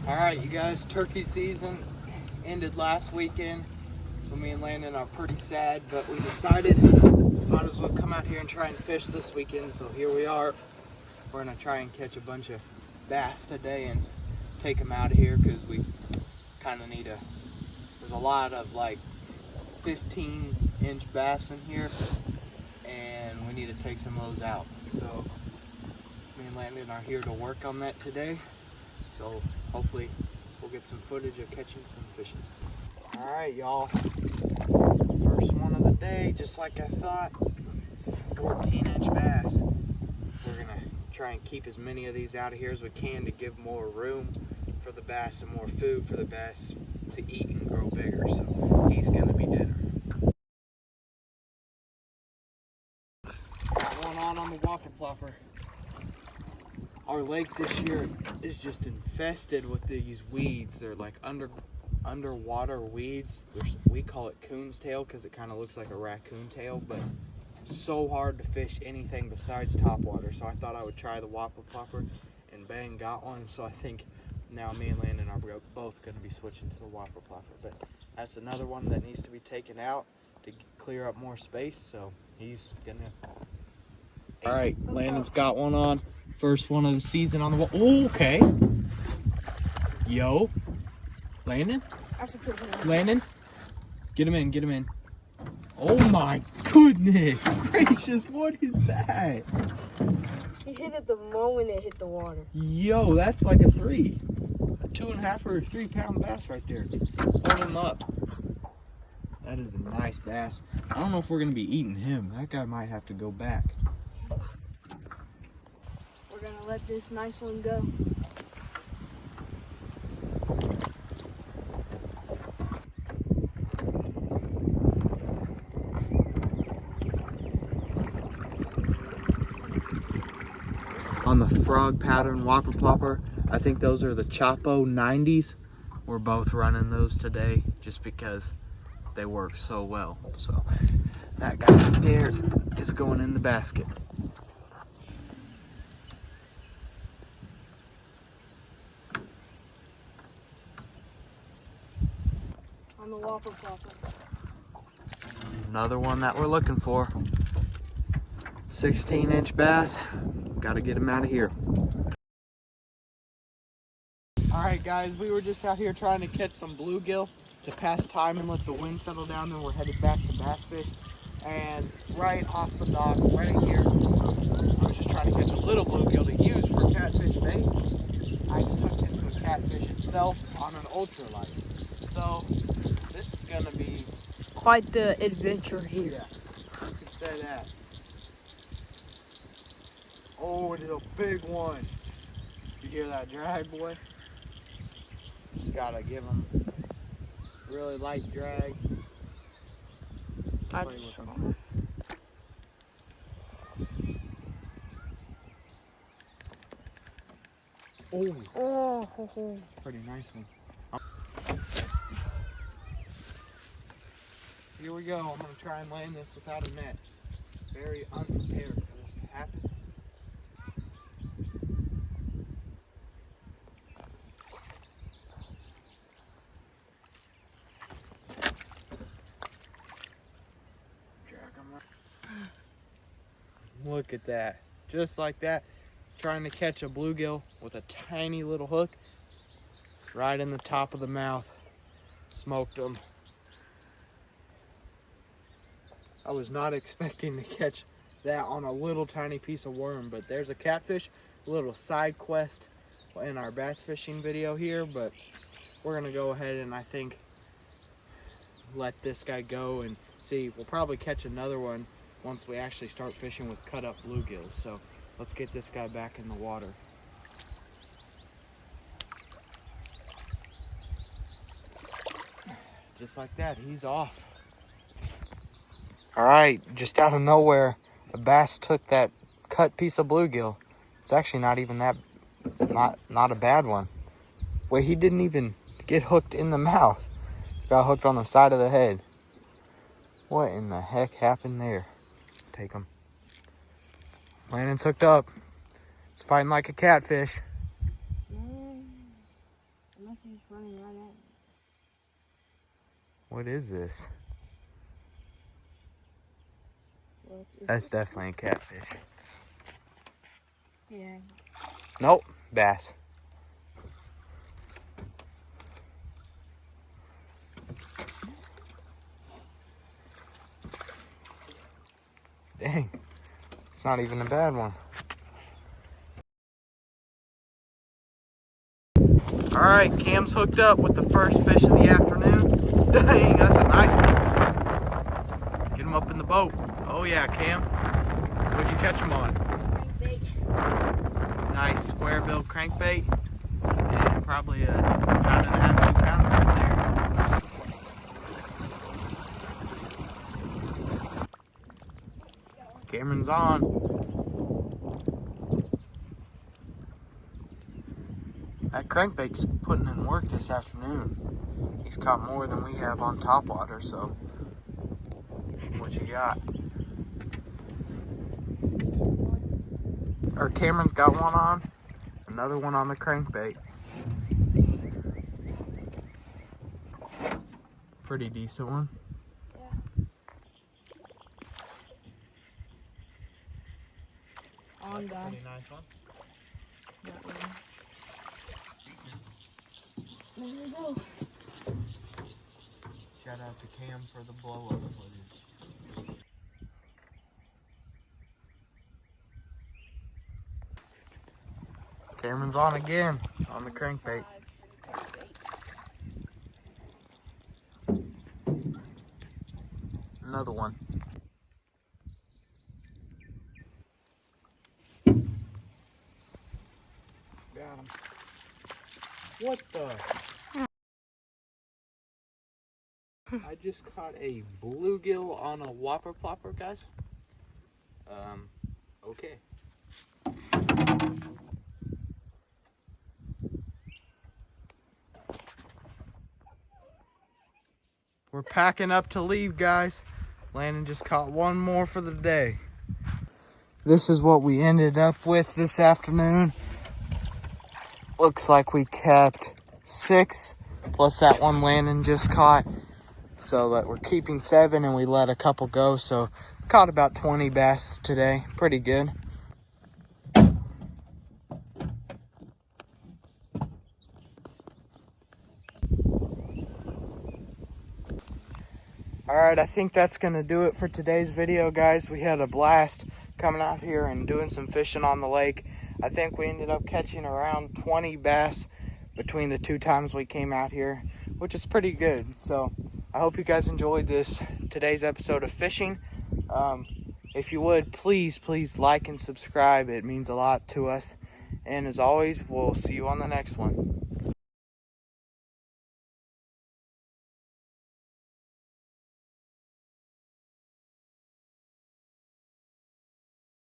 All right, you guys, turkey season ended last weekend, so me and Landon are pretty sad, but we decided might as well come out here and try and fish this weekend. So here we are. We're gonna try and catch a bunch of bass today and take them out of here because we kind of need there's a lot of like 15-inch bass in here and we need to take some of those out. So me and Landon are here to work on that today. So hopefully we'll get some footage of catching some fishes. All right, y'all. First one of the day, just like I thought, 14-inch bass. We're gonna try and keep as many of these out of here as we can to give more room for the bass and more food for the bass to eat and grow bigger. So he's gonna be dinner. Got one on the whopper plopper. Our lake this year is just infested with these weeds. They're like underwater weeds. We call it coon's tail because it kind of looks like a raccoon tail, but it's so hard to fish anything besides topwater. So I thought I would try the whopper plopper, and bang, got one. So I think now me and Landon are both going to be switching to the whopper plopper. But that's another one that needs to be taken out to clear up more space. So he's gonna. All right, Landon's got one on. First one of the season on the wall. Oh, okay. Yo. Landon? Landon? Get him in, get him in. Oh my goodness gracious, what is that? He hit it the moment it hit the water. Yo, that's like a 2.5 or 3 pound bass right there. Hold him up. That is a nice bass. I don't know if we're gonna be eating him. That guy might have to go back. We're gonna let this nice one go. On the frog pattern whopper plopper, I think those are the Chapo 90s. We're both running those today just because they work so well. So that guy right there is going in the basket. On the whopper plopper. Another one that we're looking for. 16-inch bass. Got to get him out of here. All right, guys, we were just out here trying to catch some bluegill to pass time and let the wind settle down. Then we're headed back to bass fish. And right off the dock, right here, I was just trying to catch a little bluegill to use for catfish bait. I just hooked into a catfish itself on an ultralight. So this is gonna be Quite the adventure here. yeah, you can say that. Oh, it is a big one. You hear that drag, boy? Just gotta give him really light drag. I Play just with 'em. Oh, Oh, pretty nice one. Here we go. I'm gonna try and land this without a net. Very unprepared for this to happen. Drag him right. Look at that. Just like that. Trying to catch a bluegill with a tiny little hook right in the top of the mouth. Smoked him. I was not expecting to catch that on a little tiny piece of worm, but there's a catfish, a little side quest in our bass fishing video here, but we're gonna go ahead and I think let this guy go and see. We'll probably catch another one once we actually start fishing with cut up bluegills. So let's get this guy back in the water. Just like that, he's off. All right, just out of nowhere, a bass took that cut piece of bluegill. It's actually not even that, not a bad one. Wait, he didn't even get hooked in the mouth. Got hooked on the side of the head. What in the heck happened there? Take him. Landon's hooked up. It's fighting like a catfish. Unless he's running right at me. What is this? Well, That's definitely a catfish. yeah. Nope, bass. Dang, it's not even a bad one. All right, Cam's hooked up with the first fish of the afternoon. Dang, that's a nice one. Get him up in the boat. Oh yeah, Cam. What'd you catch him on? Crankbait. Nice square bill crankbait. And probably a pound and a half, 2 pound right there. Cameron's on. That crankbait's putting in work this afternoon. He's caught more than we have on topwater, so what you got? Or Cameron's got one on, another one on the crankbait. Pretty decent one. On, guys. Pretty nice one. That one. There we go. Shout out to Cam for the blow up footage. Cameron's on again on the crankbait. Another one. Got him. What the? I just caught a bluegill on a whopper plopper, guys. Okay. We're packing up to leave, guys. Landon just caught one more for the day. This is what we ended up with this afternoon. Looks like we kept 6 plus that one Landon just caught. So that we're keeping 7 and we let a couple go. So caught about 20 bass today. Pretty good. Alright, I think that's going to do it for today's video, guys. We had a blast coming out here and doing some fishing on the lake. I think we ended up catching around 20 bass between the 2 times we came out here, which is pretty good. So I hope you guys enjoyed today's episode of fishing. If you would, please like and subscribe. It means a lot to us. And as always, we'll see you on the next one.